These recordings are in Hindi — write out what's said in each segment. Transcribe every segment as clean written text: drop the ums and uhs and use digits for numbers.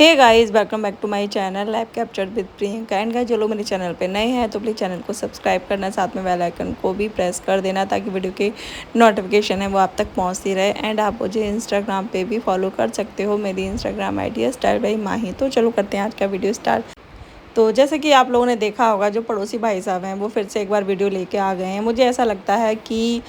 Hey guys, welcome back to my channel live capture with Priyanka. And guys, जो लोग मेरे चैनल पे नए हैं तो प्लीज़ चैनल को सब्सक्राइब करना, साथ में बेल आइकन को भी प्रेस कर देना ताकि वीडियो की नोटिफिकेशन है वो आप तक पहुंचती रहे। एंड आप मुझे इंस्टाग्राम पे भी फॉलो कर सकते हो। मेरी इंस्टाग्राम आईडी है स्टाइल बाई माही। तो चलो करते हैं आज का वीडियो स्टार्ट। तो जैसे कि आप लोगों ने देखा होगा, जो पड़ोसी भाई साहब हैं वो फिर से एक बार वीडियो लेके आ गए हैं। मुझे ऐसा लगता है कि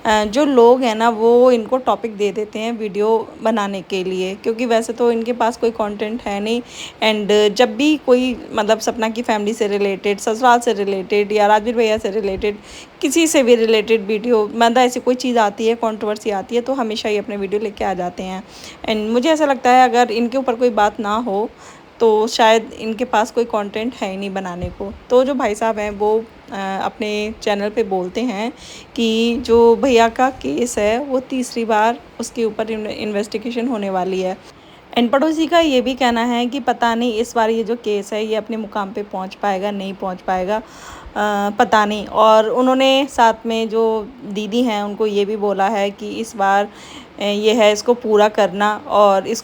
जो लोग हैं ना वो इनको टॉपिक दे देते हैं वीडियो बनाने के लिए, क्योंकि वैसे तो इनके पास कोई कंटेंट है नहीं। एंड जब भी कोई मतलब सपना की फैमिली से रिलेटेड, ससुराल से रिलेटेड या राजवीर भैया से रिलेटेड, किसी से भी रिलेटेड वीडियो मतलब ऐसी कोई चीज़ आती है, कंट्रोवर्सी आती है, तो हमेशा ही अपने वीडियो लेके आ जाते हैं। एंड मुझे ऐसा लगता है अगर इनके ऊपर कोई बात ना हो तो शायद इनके पास कोई कंटेंट है ही नहीं बनाने को। तो जो भाई साहब हैं वो अपने चैनल पे बोलते हैं कि जो भैया का केस है वो तीसरी बार उसके ऊपर इन्वेस्टिगेशन होने वाली है। एंड पड़ोसी का ये भी कहना है कि पता नहीं इस बार ये जो केस है ये अपने मुकाम पे पहुंच पाएगा नहीं पहुंच पाएगा, पता नहीं। और उन्होंने साथ में जो दीदी हैं उनको ये भी बोला है कि इस बार ये है इसको पूरा करना और इस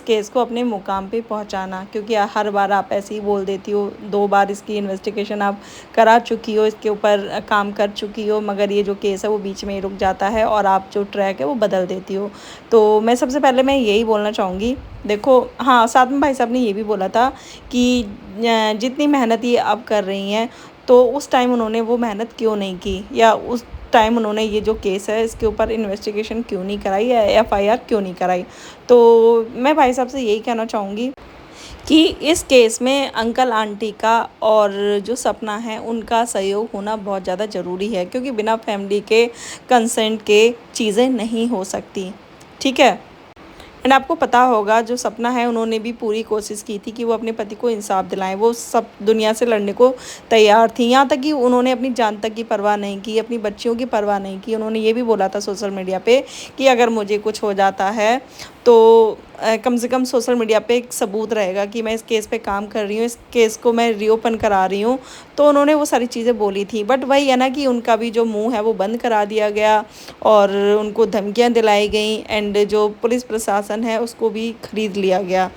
केस को अपने मुकाम पे पहुंचाना, क्योंकि हर बार आप ऐसे ही बोल देती हो। 2 बार इसकी इन्वेस्टिगेशन आप करा चुकी हो, इसके ऊपर काम कर चुकी हो, मगर ये जो केस है वो बीच में ही रुक जाता है और आप जो ट्रैक है वो बदल देती हो। तो मैं सबसे पहले मैं यही बोलना चाहूँगी, देखो हाँ, साथ में भाई साहब ने ये भी बोला था कि जितनी मेहनत ये अब कर रही हैं तो उस टाइम उन्होंने वो मेहनत क्यों नहीं की, या उस टाइम उन्होंने ये जो केस है इसके ऊपर इन्वेस्टिगेशन क्यों नहीं कराई या एफआईआर क्यों नहीं कराई। तो मैं भाई साहब से यही कहना चाहूँगी कि इस केस में अंकल आंटी का और जो सपना है उनका सहयोग होना बहुत ज़्यादा ज़रूरी है, क्योंकि बिना फैमिली के कंसेंट के चीज़ें नहीं हो सकती। ठीक है। एंड आपको पता होगा जो सपना है उन्होंने भी पूरी कोशिश की थी कि वो अपने पति को इंसाफ दिलाएं। वो सब दुनिया से लड़ने को तैयार थी, यहाँ तक कि उन्होंने अपनी जान तक की परवाह नहीं की, अपनी बच्चियों की परवाह नहीं की। उन्होंने ये भी बोला था सोशल मीडिया पे कि अगर मुझे कुछ हो जाता है तो कम से कम सोशल मीडिया पे एक सबूत रहेगा कि मैं इस केस पे काम कर रही हूँ, इस केस को मैं रीओपन करा रही हूँ। तो उन्होंने वो सारी चीज़ें बोली थी, बट वही है ना कि उनका भी जो मुंह है वो बंद करा दिया गया और उनको धमकियां दिलाई गई। एंड जो पुलिस प्रशासन है उसको भी खरीद लिया गया।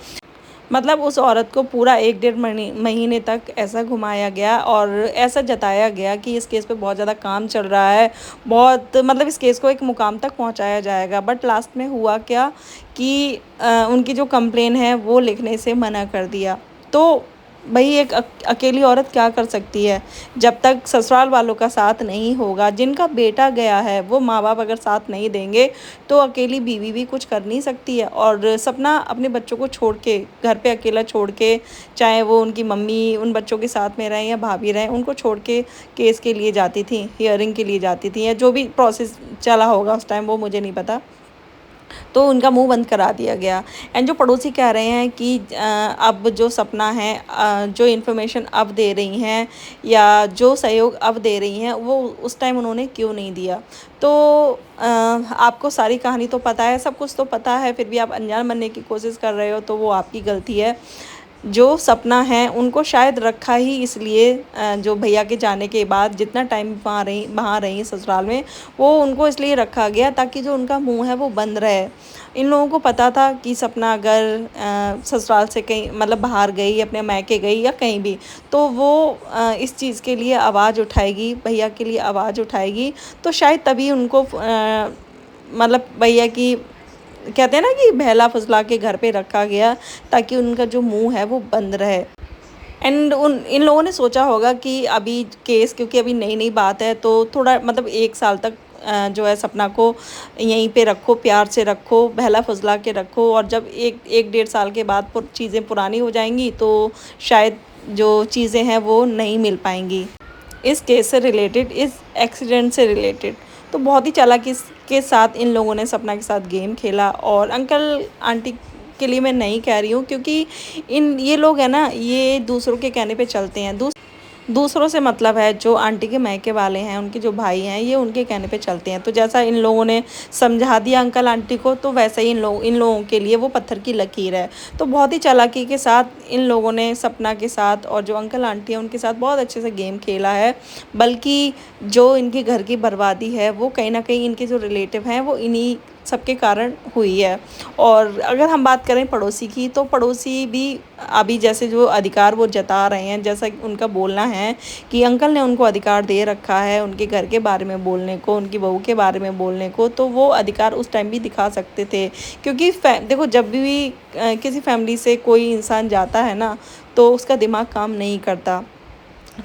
मतलब उस औरत को पूरा 1 डेढ़ महीने तक ऐसा घुमाया गया और ऐसा जताया गया कि इस केस पे बहुत ज़्यादा काम चल रहा है, बहुत मतलब इस केस को एक मुकाम तक पहुंचाया जाएगा। बट लास्ट में हुआ क्या कि उनकी जो कंप्लेन है वो लिखने से मना कर दिया। तो भाई एक अकेली औरत क्या कर सकती है जब तक ससुराल वालों का साथ नहीं होगा। जिनका बेटा गया है वो माँ बाप अगर साथ नहीं देंगे तो अकेली बीवी भी कुछ कर नहीं सकती है। और सपना अपने बच्चों को छोड़ के घर पे अकेला छोड़ के, चाहे वो उनकी मम्मी उन बच्चों के साथ में रहें या भाभी रहें, उनको छोड़ के केस के लिए जाती थी, हियरिंग के लिए जाती थी, या जो भी प्रोसेस चला होगा उस टाइम वो मुझे नहीं पता। तो उनका मुंह बंद करा दिया गया। एंड जो पड़ोसी कह रहे हैं कि अब जो सपना है, जो इन्फॉर्मेशन अब दे रही हैं या जो सहयोग अब दे रही हैं वो उस टाइम उन्होंने क्यों नहीं दिया। तो आपको सारी कहानी तो पता है, सब कुछ तो पता है, फिर भी आप अनजान बनने की कोशिश कर रहे हो तो वो आपकी गलती है। जो सपना है उनको शायद रखा ही इसलिए, जो भैया के जाने के बाद जितना टाइम वहाँ रही ससुराल में, वो उनको इसलिए रखा गया ताकि जो उनका मुंह है वो बंद रहे। इन लोगों को पता था कि सपना अगर ससुराल से कहीं मतलब बाहर गई, अपने मायके गई या कहीं भी, तो वो इस चीज़ के लिए आवाज़ उठाएगी, भैया के लिए आवाज़ उठाएगी। तो शायद तभी उनको मतलब भैया की कहते हैं ना कि बहला फुसला के घर पे रखा गया ताकि उनका जो मुंह है वो बंद रहे। एंड इन लोगों ने सोचा होगा कि अभी केस, क्योंकि अभी नई नई बात है, तो थोड़ा मतलब 1 साल तक जो है सपना को यहीं पे रखो, प्यार से रखो, बहला फुसला के रखो, और जब एक 1.5 साल के बाद चीज़ें पुरानी हो जाएंगी तो शायद जो चीज़ें हैं वो नहीं मिल पाएंगी इस केस से रिलेटेड, इस एक्सीडेंट से रिलेटेड। तो बहुत ही चालाकी के साथ इन लोगों ने सपना के साथ गेम खेला। और अंकल आंटी के लिए मैं नहीं कह रही हूँ, क्योंकि ये लोग हैं ना, ये दूसरों के कहने पे चलते हैं। दूसरों से मतलब है, जो आंटी के मायके वाले हैं, उनके जो भाई हैं, ये उनके कहने पे चलते हैं। तो जैसा इन लोगों ने समझा दिया अंकल आंटी को, तो वैसे ही इन लोगों के लिए वो पत्थर की लकीर है। तो बहुत ही चालाकी के साथ इन लोगों ने सपना के साथ और जो अंकल आंटी हैं उनके साथ बहुत अच्छे से गेम खेला है। बल्कि जो इनके घर की बर्बादी है वो कहीं ना कहीं इनके जो रिलेटिव हैं वो इन्हीं सबके कारण हुई है। और अगर हम बात करें पड़ोसी की, तो पड़ोसी भी अभी जैसे जो अधिकार वो जता रहे हैं, जैसा कि उनका बोलना है कि अंकल ने उनको अधिकार दे रखा है उनके घर के बारे में बोलने को, उनकी बहू के बारे में बोलने को, तो वो अधिकार उस टाइम भी दिखा सकते थे। क्योंकि देखो, जब भी किसी फैमिली से कोई इंसान जाता है ना, तो उसका दिमाग काम नहीं करता।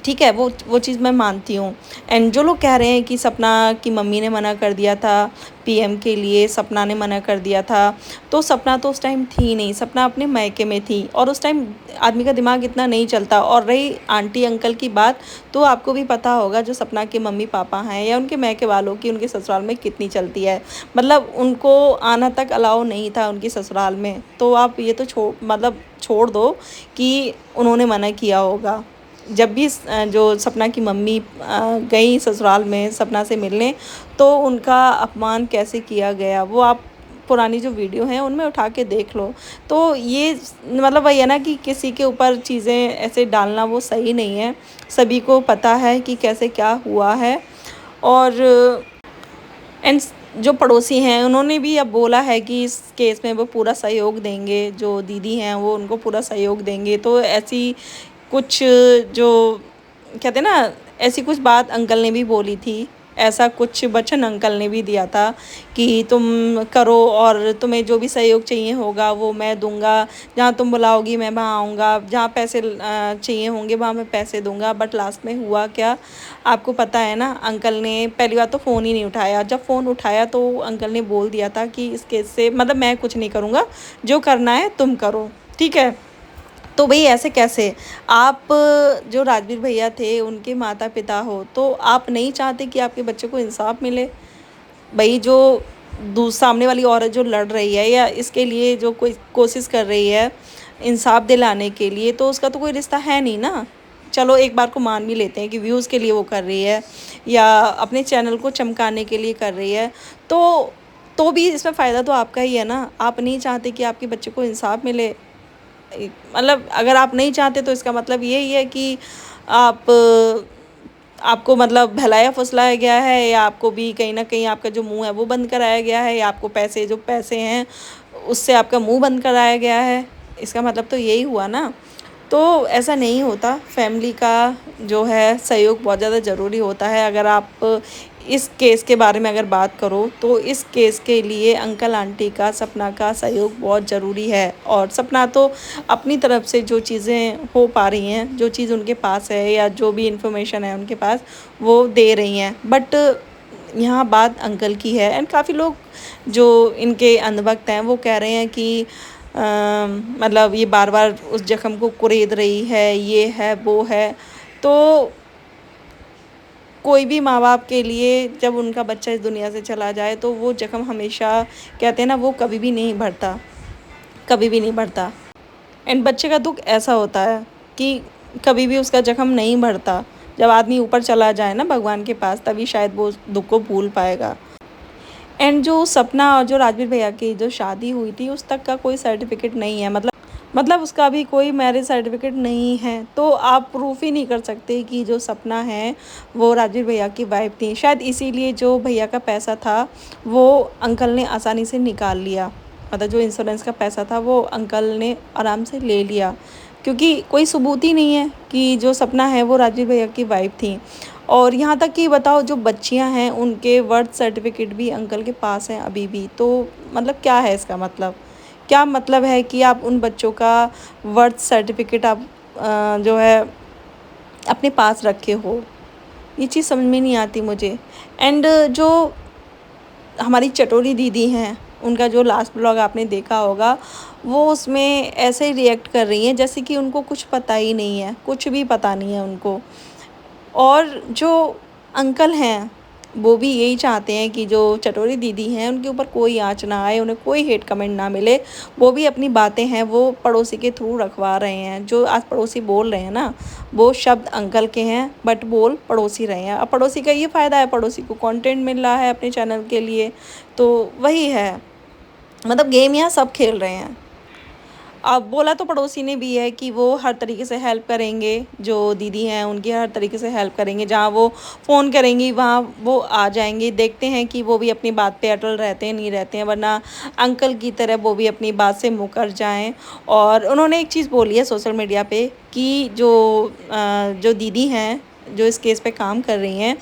ठीक है, वो चीज़ मैं मानती हूँ। एंड जो लोग कह रहे हैं कि सपना की मम्मी ने मना कर दिया था पीएम के लिए, सपना ने मना कर दिया था, तो सपना तो उस टाइम थी नहीं, सपना अपने मायके में थी और उस टाइम आदमी का दिमाग इतना नहीं चलता। और रही आंटी अंकल की बात, तो आपको भी पता होगा जो सपना के मम्मी पापा हैं या उनके मायके वालों की उनके ससुराल में कितनी चलती है। मतलब उनको आना तक अलाउ नहीं था उनकी ससुराल में, तो आप ये तो छोड़ दो कि उन्होंने मना किया होगा। जब भी जो सपना की मम्मी गई ससुराल में सपना से मिलने, तो उनका अपमान कैसे किया गया वो आप पुरानी जो वीडियो हैं उनमें उठा के देख लो। तो ये मतलब वही है ना कि किसी के ऊपर चीज़ें ऐसे डालना वो सही नहीं है। सभी को पता है कि कैसे क्या हुआ है। और एंड जो पड़ोसी हैं उन्होंने भी अब बोला है कि इस केस में वो पूरा सहयोग देंगे, जो दीदी हैं वो उनको पूरा सहयोग देंगे। तो ऐसी कुछ जो कहते हैं ना, ऐसी कुछ बात अंकल ने भी बोली थी, ऐसा कुछ वचन अंकल ने भी दिया था कि तुम करो और तुम्हें जो भी सहयोग चाहिए होगा वो मैं दूंगा, जहाँ तुम बुलाओगी मैं वहाँ आऊँगा, जहाँ पैसे चाहिए होंगे वहाँ मैं पैसे दूंगा। बट लास्ट में हुआ क्या, आपको पता है ना, अंकल ने पहली बात तो फ़ोन ही नहीं उठाया। जब फ़ोन उठाया तो अंकल ने बोल दिया था कि इस केस से मतलब मैं कुछ नहीं करूँगा, जो करना है तुम करो, ठीक है। तो भई ऐसे कैसे? आप जो राजवीर भैया थे उनके माता-पिता हो, तो आप नहीं चाहते कि आपके बच्चे को इंसाफ़ मिले? भई जो सामने वाली औरत जो लड़ रही है या इसके लिए जो कोई कोशिश कर रही है इंसाफ़ दिलाने के लिए, तो उसका तो कोई रिश्ता है नहीं ना। चलो एक बार को मान भी लेते हैं कि व्यूज़ के लिए वो कर रही है या अपने चैनल को चमकाने के लिए कर रही है, तो भी इसमें फ़ायदा तो आपका ही है ना। आप नहीं चाहते कि आपके बच्चे को इंसाफ़ मिले। मतलब अगर आप नहीं चाहते तो इसका मतलब यही है कि आप आपको मतलब बहलाया फुसलाया गया है, या आपको भी कहीं न कहीं आपका जो मुँह है वो बंद कराया गया है, या आपको पैसे हैं उससे आपका मुँह बंद कराया गया है। इसका मतलब तो यही हुआ ना। तो ऐसा नहीं होता, फैमिली का जो है सहयोग बहुत ज़्यादा ज़रूरी होता है। अगर आप इस केस के बारे में अगर बात करो, तो इस केस के लिए अंकल आंटी का, सपना का सहयोग बहुत ज़रूरी है। और सपना तो अपनी तरफ से जो चीज़ें हो पा रही हैं, जो चीज़ उनके पास है या जो भी इन्फॉर्मेशन है उनके पास, वो दे रही हैं। बट यहाँ बात अंकल की है। एंड काफ़ी लोग जो इनके अंधभक्त हैं वो कह रहे हैं कि मतलब ये बार-बार उस ज़ख्म को कुरेद रही है, ये है, वो है। तो कोई भी माँ-बाप के लिए जब उनका बच्चा इस दुनिया से चला जाए, तो वो ज़ख्म हमेशा कहते हैं ना, वो कभी भी नहीं भरता, कभी भी नहीं भरता। एंड बच्चे का दुःख ऐसा होता है कि कभी भी उसका ज़ख्म नहीं भरता। जब आदमी ऊपर चला जाए ना भगवान के पास, तभी शायद वो उस दुःख को भूल पाएगा। एंड जो सपना और जो राजवीर भैया की जो शादी हुई थी, उस तक का कोई सर्टिफिकेट नहीं है। मतलब उसका अभी कोई मैरिज सर्टिफिकेट नहीं है, तो आप प्रूफ ही नहीं कर सकते कि जो सपना है वो राजवीर भैया की वाइफ थी। शायद इसीलिए जो भैया का पैसा था वो अंकल ने आसानी से निकाल लिया। मतलब जो इंश्योरेंस का पैसा था वो अंकल ने आराम से ले लिया, क्योंकि कोई सबूत ही नहीं है कि जो सपना है वो राजवीर भैया की वाइफ थी। और यहाँ तक कि बताओ, जो बच्चियाँ हैं उनके बर्थ सर्टिफिकेट भी अंकल के पास हैं अभी भी। तो मतलब क्या है इसका मतलब? क्या मतलब है कि आप उन बच्चों का बर्थ सर्टिफिकेट आप जो है अपने पास रखे हो? ये चीज़ समझ में नहीं आती मुझे। एंड जो हमारी चटोरी दीदी हैं, उनका जो लास्ट ब्लॉग आपने देखा होगा, वो उसमें ऐसे ही रिएक्ट कर रही हैं जैसे कि उनको कुछ पता ही नहीं है, कुछ भी पता नहीं है उनको। और जो अंकल हैं वो भी यही चाहते हैं कि जो चटोरी दीदी हैं उनके ऊपर कोई आँच ना आए, उन्हें कोई हेट कमेंट ना मिले। वो भी अपनी बातें हैं वो पड़ोसी के थ्रू रखवा रहे हैं। जो आज पड़ोसी बोल रहे हैं ना, वो शब्द अंकल के हैं, बट बोल पड़ोसी रहे हैं। अब पड़ोसी का ये फ़ायदा है, पड़ोसी को कंटेंट मिल रहा है अपने चैनल के लिए, तो वही है। मतलब गेम यहाँ सब खेल रहे हैं। अब बोला तो पड़ोसी ने भी है कि वो हर तरीके से हेल्प करेंगे, जो दीदी हैं उनकी हर तरीके से हेल्प करेंगे, जहाँ वो फ़ोन करेंगी वहाँ वो आ जाएंगे। देखते हैं कि वो भी अपनी बात पे अटल रहते हैं नहीं रहते हैं, वरना अंकल की तरह वो भी अपनी बात से मुकर जाएं। और उन्होंने एक चीज़ बोली है सोशल मीडिया पे कि जो दीदी हैं जो इस केस पे काम कर रही हैं,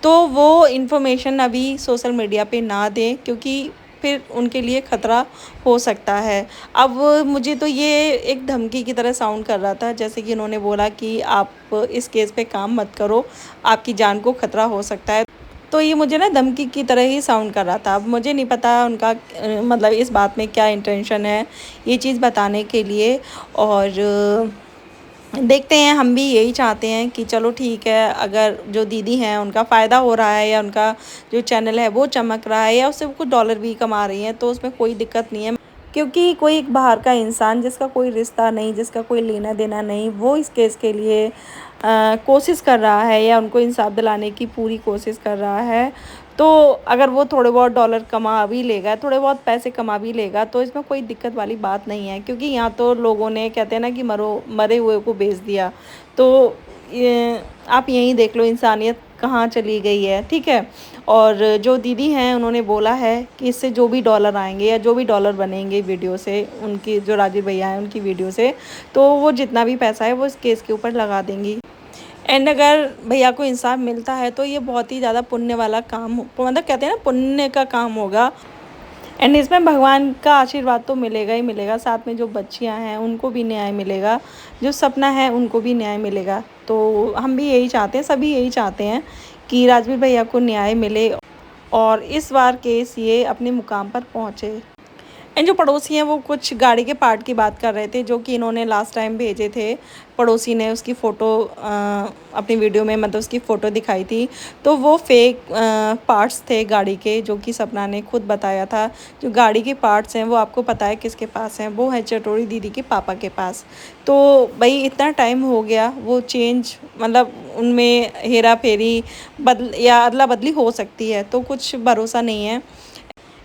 तो वो इन्फॉर्मेशन अभी सोशल मीडिया पे ना दें, क्योंकि फिर उनके लिए ख़तरा हो सकता है। अब मुझे तो ये एक धमकी की तरह साउंड कर रहा था, जैसे कि उन्होंने बोला कि आप इस केस पे काम मत करो, आपकी जान को ख़तरा हो सकता है। तो ये मुझे ना धमकी की तरह ही साउंड कर रहा था। अब मुझे नहीं पता उनका मतलब इस बात में क्या इंटेंशन है ये चीज़ बताने के लिए। और देखते हैं, हम भी यही चाहते हैं कि चलो ठीक है, अगर जो दीदी हैं उनका फ़ायदा हो रहा है या उनका जो चैनल है वो चमक रहा है या उससे वो कुछ डॉलर भी कमा रही हैं, तो उसमें कोई दिक्कत नहीं है। क्योंकि कोई एक बाहर का इंसान जिसका कोई रिश्ता नहीं, जिसका कोई लेना देना नहीं, वो इस केस के लिए कोशिश कर रहा है या उनको इंसाफ दिलाने की पूरी कोशिश कर रहा है। तो अगर वो थोड़े बहुत डॉलर कमा भी लेगा, थोड़े बहुत पैसे कमा भी लेगा, तो इसमें कोई दिक्कत वाली बात नहीं है। क्योंकि यहाँ तो लोगों ने कहते हैं ना कि मरे हुए को बेच दिया। तो ये आप यहीं देख लो इंसानियत कहाँ चली गई है, ठीक है। और जो दीदी हैं उन्होंने बोला है कि इससे जो भी डॉलर आएंगे या जो भी डॉलर बनेंगे वीडियो से, उनकी जो राजीव भैया हैं उनकी वीडियो से, तो वो जितना भी पैसा है वो इस केस के ऊपर लगा देंगी। एंड अगर भैया को इंसाफ मिलता है तो ये बहुत ही ज़्यादा पुण्य वाला काम मतलब कहते हैं ना पुण्य का काम होगा। एंड इसमें भगवान का आशीर्वाद तो मिलेगा ही मिलेगा, साथ में जो बच्चियां हैं उनको भी न्याय मिलेगा, जो सपना है उनको भी न्याय मिलेगा। तो हम भी यही चाहते हैं, सभी यही चाहते हैं कि राजवीर भैया को न्याय मिले और इस बार केस ये अपने मुकाम पर पहुँचे। एंड जो पड़ोसी हैं वो कुछ गाड़ी के पार्ट की बात कर रहे थे, जो कि इन्होंने लास्ट टाइम भेजे थे। पड़ोसी ने उसकी फ़ोटो अपनी वीडियो में मतलब उसकी फ़ोटो दिखाई थी, तो वो फेक पार्ट्स थे गाड़ी के, जो कि सपना ने खुद बताया था। जो गाड़ी के पार्ट्स हैं वो आपको पता है किसके पास हैं, वो है चटोरी दीदी के पापा के पास। तो भाई इतना टाइम हो गया, वो चेंज मतलब उनमें हेरा फेरी बदल या अदला बदली हो सकती है, तो कुछ भरोसा नहीं है।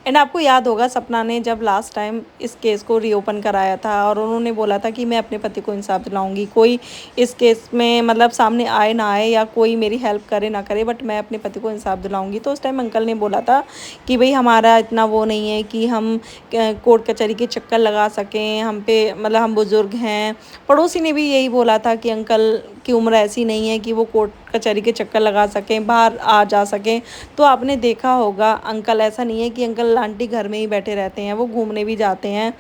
एंड आपको याद होगा सपना ने जब लास्ट टाइम इस केस को रीओपन कराया था और उन्होंने बोला था कि मैं अपने पति को इंसाफ दिलाऊंगी, कोई इस केस में मतलब सामने आए ना आए या कोई मेरी हेल्प करे ना करे, बट मैं अपने पति को इंसाफ दिलाऊंगी। तो उस टाइम अंकल ने बोला था कि भाई हमारा इतना वो नहीं है कि हम कोर्ट कचहरी के चक्कर लगा सकें, हम पे मतलब हम बुज़ुर्ग हैं। पड़ोसी ने भी यही बोला था कि अंकल की उम्र ऐसी नहीं है कि वो कोर्ट कचहरी के चक्कर लगा सकें, बाहर आ जा सकें। तो आपने देखा होगा अंकल ऐसा नहीं है कि अंकल आंटी घर में ही बैठे रहते हैं, वो घूमने भी जाते हैं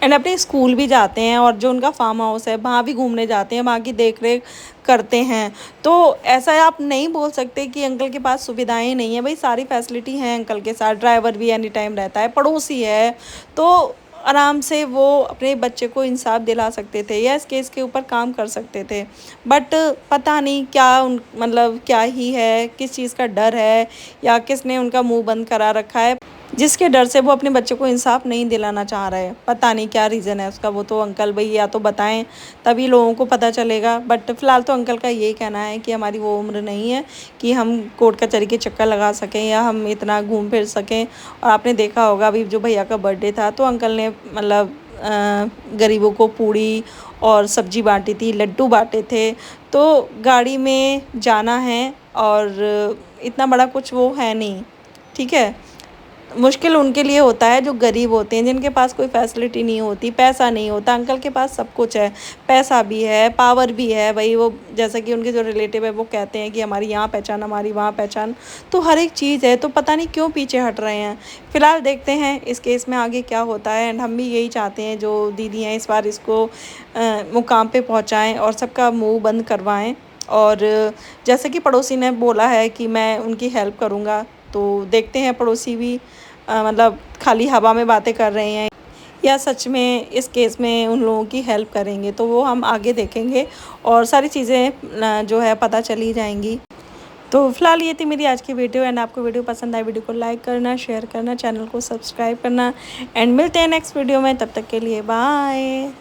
एंड अपने स्कूल भी जाते हैं, और जो उनका फार्म हाउस है वहाँ भी घूमने जाते हैं, वहाँ की देख रेख करते हैं। तो ऐसा आप नहीं बोल सकते कि अंकल के पास सुविधाएं नहीं है, भाई सारी फैसिलिटी हैं अंकल के साथ, ड्राइवर भी एनी टाइम रहता है, पड़ोसी है, तो आराम से वो अपने बच्चे को इंसाफ दिला सकते थे या इस केस के ऊपर काम कर सकते थे। बट पता नहीं क्या मतलब क्या ही है, किस चीज़ का डर है या किसने उनका मुंह बंद करा रखा है, जिसके डर से वो अपने बच्चे को इंसाफ नहीं दिलाना चाह रहे हैं। पता नहीं क्या रीज़न है उसका, वो तो अंकल भाई या तो बताएं तभी लोगों को पता चलेगा। बट फ़िलहाल तो अंकल का यही कहना है कि हमारी वो उम्र नहीं है कि हम कोर्ट कचहरी के चक्कर लगा सकें या हम इतना घूम फिर सकें। और आपने देखा होगा अभी जो भैया का बर्थडे था तो अंकल ने मतलब गरीबों को पूड़ी और सब्जी बांटी थी, लड्डू बांटे थे। तो गाड़ी में जाना है और इतना बड़ा कुछ वो है नहीं, ठीक है। मुश्किल उनके लिए होता है जो गरीब होते हैं, जिनके पास कोई फैसिलिटी नहीं होती, पैसा नहीं होता। अंकल के पास सब कुछ है, पैसा भी है, पावर भी है, भाई वो जैसा कि उनके जो रिलेटिव है वो कहते हैं कि हमारी यहाँ पहचान, हमारी वहाँ पहचान, तो हर एक चीज़ है। तो पता नहीं क्यों पीछे हट रहे हैं। फ़िलहाल देखते हैं इस केस में आगे क्या होता है। एंड हम भी यही चाहते हैं जो दीदी हैं इस बार इसको मुकाम पे पहुँचाएँ और सबका मुँह बंद करवाएँ। और जैसे कि पड़ोसी ने बोला है कि मैं उनकी हेल्प करूँगा, तो देखते हैं पड़ोसी भी मतलब खाली हवा में बातें कर रहे हैं या सच में इस केस में उन लोगों की हेल्प करेंगे, तो वो हम आगे देखेंगे और सारी चीज़ें जो है पता चली जाएंगी। तो फिलहाल ये थी मेरी आज की वीडियो। एंड आपको वीडियो पसंद आए वीडियो को लाइक करना, शेयर करना, चैनल को सब्सक्राइब करना। एंड मिलते हैं नेक्स्ट वीडियो में, तब तक के लिए बाय।